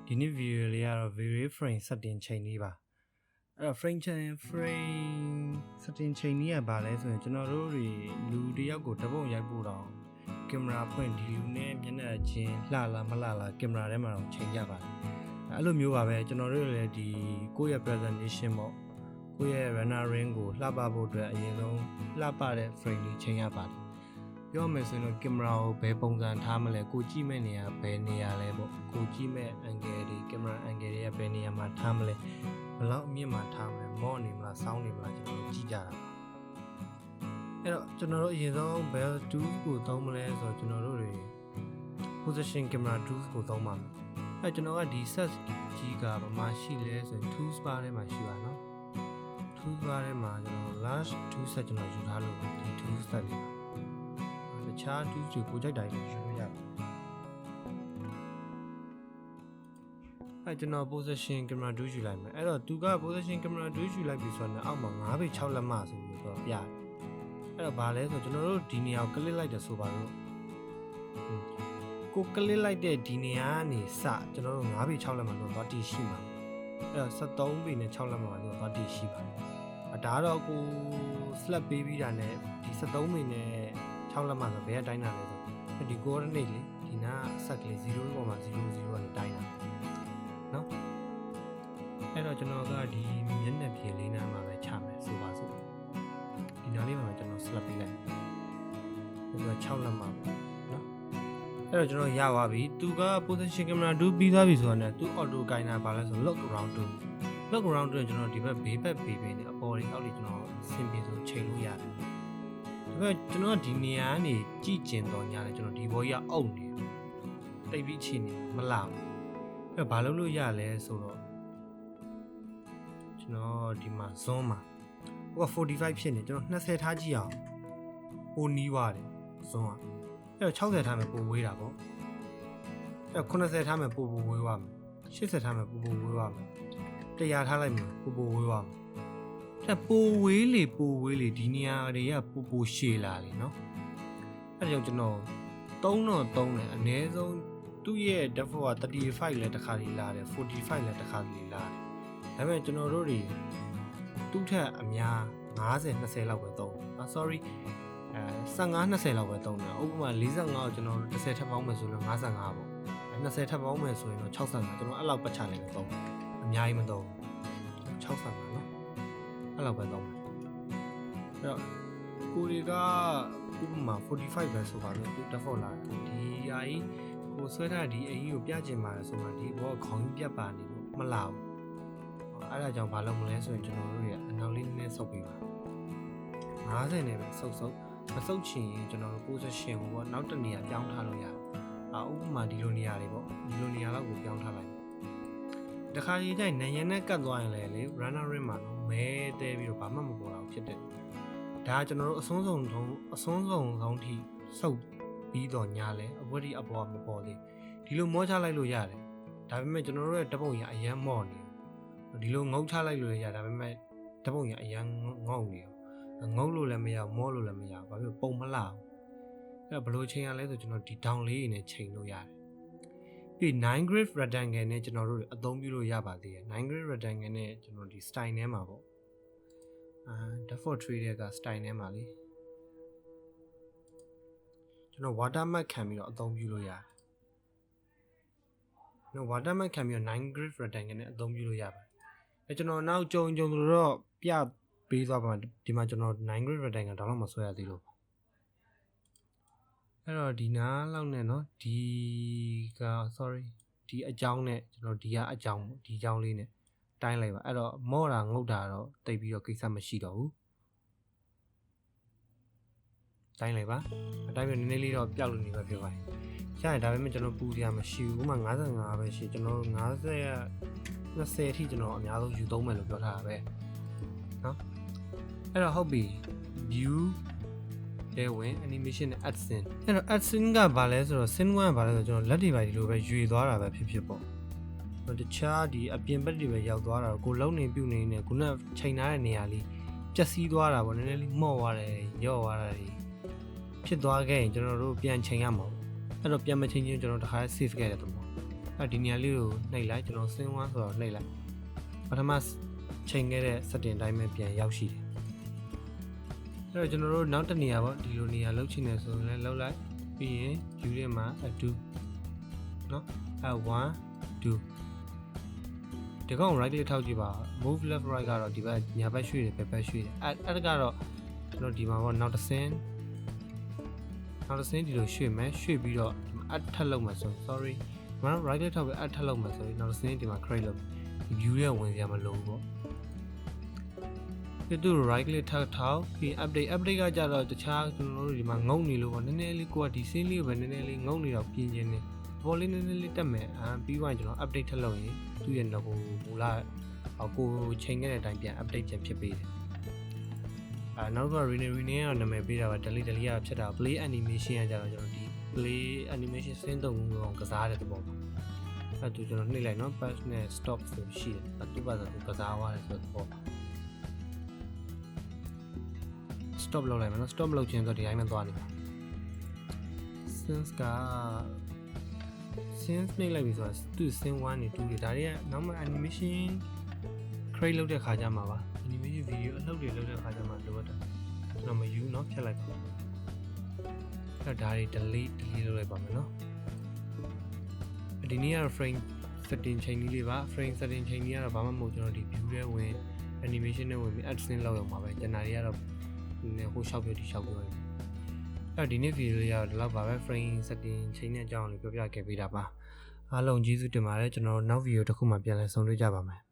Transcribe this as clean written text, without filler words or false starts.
ဒီနေ့ video လေးကတော့ very frame setting ချိန်လေးပါအဲ့တော့ frame setting ချိန်လေးကဘာလဲဆိုရင်ကျွန်တော်တို့တွေလူတယောက်ကိုတပုံရိုက်ဖို့တော့ကင်မရာဖွင့်ဒီလူနဲ့မျက်နှာချင်းလှလားမလှလားကင်မရာထဲမှာတော့ချိန်ကြပါတယ်အဲ့လိုမျိုးပါပဲကျွန်တော်တို့လည်းဒီကိုယ့်ရဲ့ presentation ပေါ့ကိုယ့်ရဲ့ runner ring ကိုလှပဖို့အတွက်အရင်ဆုံးလှပတဲ့ frame လေးချိန်ရပါတယ်ပြောမယ်ဆိုရင်ကင်မရာကိုဘယ်ပုံစံထားမလဲကိုကြည့်မဲ့နေရာဘယ်နေရာလဲပေါ့ကိုကြည့်မဲ့ angle တွေကင်မရာ angle တွေကဘယ်နေရာမှာထားမလဲဘယ်လောက်အမြင့်မှာထားမလဲမော့နေမလားစောင်းနေမလားကျွန်တော်ကြည့်ကြတာပါအဲ့တော့ကျွန်တော်တို့အရင်ဆုံးဘယ် tools ကိုသုံးမလဲဆိုတော့ကျွန်တော်တို့တွေ position camera tools ကိုသုံးပါမယ်အဲ့ကျွန်တော်ကဒီ set ကြီးကဘာမှရှိလဲဆိုရင် tools bar ထဲမှာရှိပါနော် tools bar ထဲမှာကျွန်တော် large tool set ကျွန်တော်ယူထားလို့ဒီ tools set လေးတခြား tools တွေကိုကြိုက်တိုင်းယူလို့ရတယ်အဲ့ကျွန်တော် position camera tool ယူလိုက်မယ်အဲ့တော့သူက position camera tool ယူလိုက်ပြီဆိုတော့အောက်မှာ9ပေ6လက်မဆိုပြီးတော့ပြတယ်အဲ့တော့ဘာလဲဆိုကျွန်တော်တို့ဒီနေရာကို click လိုက်တယ်ဆိုပါတော့ကို click လိုက်တဲ့ဒီနေရာကနေစကျွန်တော်တို့9ပေ6လက်မလို့သွားတည်ရှိမှာအဲ့တော့73ပေနဲ့6လက်မလို့သွားတည်ရှိပါတယ်ဒါတော့ကို slap ပေးပြီးတာနဲ့ဒီ73ပေနဲ့6လက်မဆိုဘယ်ကတိုင်းတာလဲဆိုဒီ coordinate လေဒီနာဆက်ကလေး0ပေါ်မှာ00ကနေတိုင်းတာနော်အဲ့တော့ကျွန်တော်ကဒီမျက်နှာပြင်လေးနားမှာပဲချမယ်ဆိုပါစို့ဒီနားလေးမှာကျွန်တော် slap ပေးလိုက်ဒီက6လက်မနော်အဲ့တော့ကျွန်တော်ရပါပြီသူက position camera 2ပြီးသွားပြီဆိုတော့ねသူ auto ကိုင်တာပါလဲဆို look around 2 look around 2ကျွန်တော်ဒီဘက်ဘေးဘက်ဘေးနဲ့အပေါ်လေးအောက်လေးကျွန်တော်ဆင်ပြေဆိုချိန်လို့ရတယ်ဒါပေမဲ့ကျွန်တော်ဒီနေရာကနေကြည့်ကျင်တော့ညာလဲကျွန်တော်ဒီဘောကြီးကအုပ်နေတိတ်ပြီးချိန်နေမလာဘူးအဲ့ဘာလုပ်လို့ရလဲဆိုတော့ကျွန်တော်ဒီမှာ zoom မှာဟိုက45ဖြစ်နေကျွန်တော်20ထားကြည့်အောင်ဟိုနီးသွားတယ် zoom ကအဲ့တော့60ထားမယ်ပိုဝေးတာပေါ့အဲ့တော့90ထားမယ်ပိုဝေးသွားမယ်80ထားမယ်ပိုဝေးသွားမယ်100ထားလိုက်မယ်ပိုဝေးသွားမယ်အဲ့ပိုဝေးလေဒီနေရာတွေကပိုရှည်လာလေနော်အဲ့ဒါကြောင့်ကျွန်တော်3တယ်အနည်းဆုံးသူ့ရဲ့ default က35လဲတစ်ခါလေးလာတယ်45လဲတစ်ခါလေးလာတယ်ဒါပေမဲ့ကျွန်တော်တို့တွေသူ့ထက်အများ50 20လောက်ပဲသုံးတယ်sorry 15 20လောက်ပဲသုံးတယ်ဥပမာ45ကိုကျွန်တော်တို့10ထပ်ပေါင်းမယ်ဆိုလို့55ပေါ့20ထပ်ပေါင်းမယ်ဆိုရင်တော့65ကျွန်တော်အဲ့လောက်ပတ်ချလိုက်ပဲသုံးအများကြီးမသုံး65နော်အဲ့လောက်ပဲသုံးတယ်အဲ့တော့ကိုတွေကဥပမာ45ပဲဆိုပါတော့သူ default လာတယ်ဒီအရာကြီးကိုဆွဲထားဒီအရင်ကိုပြချင်ပါတယ်ဆိုမှဒီဘောကခေါင်းကြီးပြတ်ပါနေလို့မလာဘူးအဲ့ဒါကြောင့်ဘာလို့မလဲဆိုရင်ကျွန်တော်တို့တွေအနောက်လေးနည်းနည်းဆုပ်ပေးပါ50နဲ့ပဲဆုပ်မဆုပ်ချင်ရင်ကျွန်တော်တို့ position ကိုပေါ့နောက်တစ်နေရာပြောင်းထားလို့ရတယ်ဥပမာဒီလိုနေရာတွေပေါ့ဒီလိုနေရာလောက်ကိုပြောင်းထားလိုက်တခါကြီးကျရင်နံရံနဲ့ကတ်သွားရင်လည်းလေ runner ring မှာတော့မဲတဲပြီးတော့ဘာမှမပေါ်တော့ဖြစ်တယ်ဒါကကျွန်တော်တို့အဆုံးဆုံးထိဆုပ်ပြီးတော့ညာလဲအဝတ်ဒီအပေါ်မပေါ်သေးဒီလိုမောချလိုက်လို့ရတယ်ဒါပေမဲ့ကျွန်တော်တို့ရဲ့ဓပုံရအရန်မော့နေဒီလိုငုံချလိုက်လို့ရဒါပေမဲ့ဓပုံရအရန်ငုံနေငုံလို့လည်းမရမောလို့လည်းမရဘာဖြစ်ပုံမလာအဲ့ဘယ်လိုချိန်ရလဲဆိုကျွန်တော်ဒီ down လေးနေချိန်လို့ရတယ်ပြီး9 grid rectangle နဲ့ကျွန်တော်တို့အသုံးပြုလို့ရပါသေးတယ်9 grid rectangle နဲ့ကျွန်တော်ဒီ style ထဲမှာပေါ့default tree တွေက style ထဲမှာလေကျွန်တော် watermark ခံပြီးတော့အသုံးပြုလို့ရတယ်ကျွန်တော် watermark ခံပြီးတော့9 grid rectangle နဲ့အသုံးပြုလို့ရပါတယ်အဲကျွန်တော်နောက်ကြုံဆိုတော့ပြပေးသွားပါမယ်ဒီမှာကျွန်တော်9 grid rectangle တောင်းတော့မဆွဲရသေးလို့အဲ့တော့ဒီနားလောက်နဲ့เนาะဒီက sorry ဒီအကြောင်းနဲ့ကျွန်တော်ဒီကအကြောင်းပေါ့ဒီအကြောင်းလေးနဲ့တိုင်းလိုက်ပါအဲ့တော့မော့တာငုတ်တာတော့တိတ်ပြီးတော့ကိစ္စမရှိတော့ဘူးတိုင်းလိုက်ပါအတိုင်းပဲနည်းနည်းလေးတော့ပျောက်လို့နေပဲဖြစ်ပါတယ်ရရင်ဒါပေမဲ့ကျွန်တော်ပူစရာမရှိဘူးဥမာ55ပဲရှိကျွန်တော်50က20အထိကျွန်တော်အများဆုံးယူသုံးမယ်လို့ပြောထားတာပဲเนาะအဲ့တော့ဟုတ်ပြီ view လဲဝင် animation နဲ့ add scene အဲ့တော့ add scene ကဘာလဲဆိုတော့ scene 1ကဘာလဲဆိုတော့ကျွန်တော်လက်တွေပါဒီလိုပဲရွေသွားတာပဲဖြစ်ပေါ့တခြားဒီအပြင်ဘက်တွေပဲရောက်သွားတာကိုလုံးနေပြုတ်နေနေခုနချိန်ထားတဲ့နေရာလေးပျက်စီးသွားတာပေါ့နည်းနည်းလေးမော့သွားတယ်ရော့သွားတာဖြစ်သွားခဲ့ရင်ကျွန်တော်တို့ပြန်ချိန်ရမှာအဲ့တော့ပြန်မချိန်ချင်းကျွန်တော်တခါ save ခဲ့တဲ့သဘော ဒီနေရာလေးကိုနှိပ်လိုက်ကျွန်တော် scene 1ဆိုတော့နှိပ်လိုက်ပထမချိန်ခဲ့တဲ့ setting တိုင်းပဲပြန်ရောက်ရှိတယ်အဲ့တော့ကျွန်တော်တို့နောက်တစ်နေရာပေါ့ဒီလိုနေရာလောက်ချင်နေဆိုရင်လည်းလောက်လိုက်ပြီးရင် view ထဲမှာ 2เนาะ1 2ဒီကောင် right click ထောက်ကြည့်ပါ move left right ကတော့ဒီဘက်ညာဘက်ရွှေ့တယ်ဘက်ဘက်ရွှေ့တယ်အဲ့ဒါကတော့ကျွန်တော်ဒီမှာပေါ့နောက်တစ်ဆင်းဒီလိုရွှေ့မယ်ရွှေ့ပြီးတော့အထက်လောက်မယ်ဆို sorry ဒီမှာ right click ထောက်ပြီးအထက်လောက်မယ်ဆိုရင်နောက်တစ်ဆင်းဒီမှာ create လုပ် view ရဲ့ဝင်စရာမလိုဘူးပေါ့ဒီတို့ right click ထောက်ပြီး update ကကြတော့တခြားကျွန်တော်တို့ဒီမှာငုံနေလို့ပေါ့နည်းနည်းလေးကိုကဒီ scene လေးကိုပဲနည်းနည်းလေးငုံနေတော့ပြင်ခြင်းနေပေါ်လေးနည်းနည်းလေးတက်မယ်ပြီးသွားရင်ကျွန်တော် update ထပ်လုပ်ရင်သူ့ရဲ့တော့ဟိုလာကိုချိန်ခဲ့တဲ့အတိုင်းပြန် update ပြန်ဖြစ်ပေးတယ်နောက်က rename ကနာမည်ပေးတာပါ delete ကဖြစ်တာ play animation ကကြတော့ကျွန်တော်ဒီ play animation စင်းတုံကစားတဲ့သဘောပါအဲ့ဒါကျွန်တော်နှိပ်လိုက်နော် pass နဲ့ stop ဆိုရှိတယ်သူ့ဘာသာသူကစားသွားတယ်ဆိုတော့ stop လုပ်လိုက်မယ်နော် stop လုပ်ခြင်းဆိုဒီတိုင်းမှာသွားနေပါ since နှိပ်လိုက်ပြီဆိုတော့သူ scene 1နဲ့2တွေဒါတွေကနောက်မှ animation create လုပ်တဲ့ခါကျမှာပါ animation video အလုပ်တွေလုပ်တဲ့ခါကျမှာလိုအပ်တယ်ကျွန်တော်မယူเนาะဖြတ်လိုက်ပါအဲ့ဒါတွေ delete လုပ်လိုက်ပါမယ်เนาะဒီနေ့ကတော့ frame setting ချိန်လေးပါ frame setting ချိန်ကြီးကတော့ဘာမှမဟုတ်ကျွန်တော်ဒီ view ထဲဝင် animation နဲ့ဝင်ပြီး add scene လောက်ရမှာပဲကျွန်တော်တွေကတော့ဟိုရှောက်ပြဒီရှောက်ပြအဲ့ဒီနေ့ video လေးကတော့ဒီလောက်ပါပဲ frame setting ချိန်တဲ့အကြောင်းလေးပြောပြခဲ့ပေးတာပါအားလုံးကျေးဇူးတင်ပါတယ်ကျွန်တော်နောက် video တစ်ခုမှပြန်လည်ဆုံတွေ့ကြပါမယ်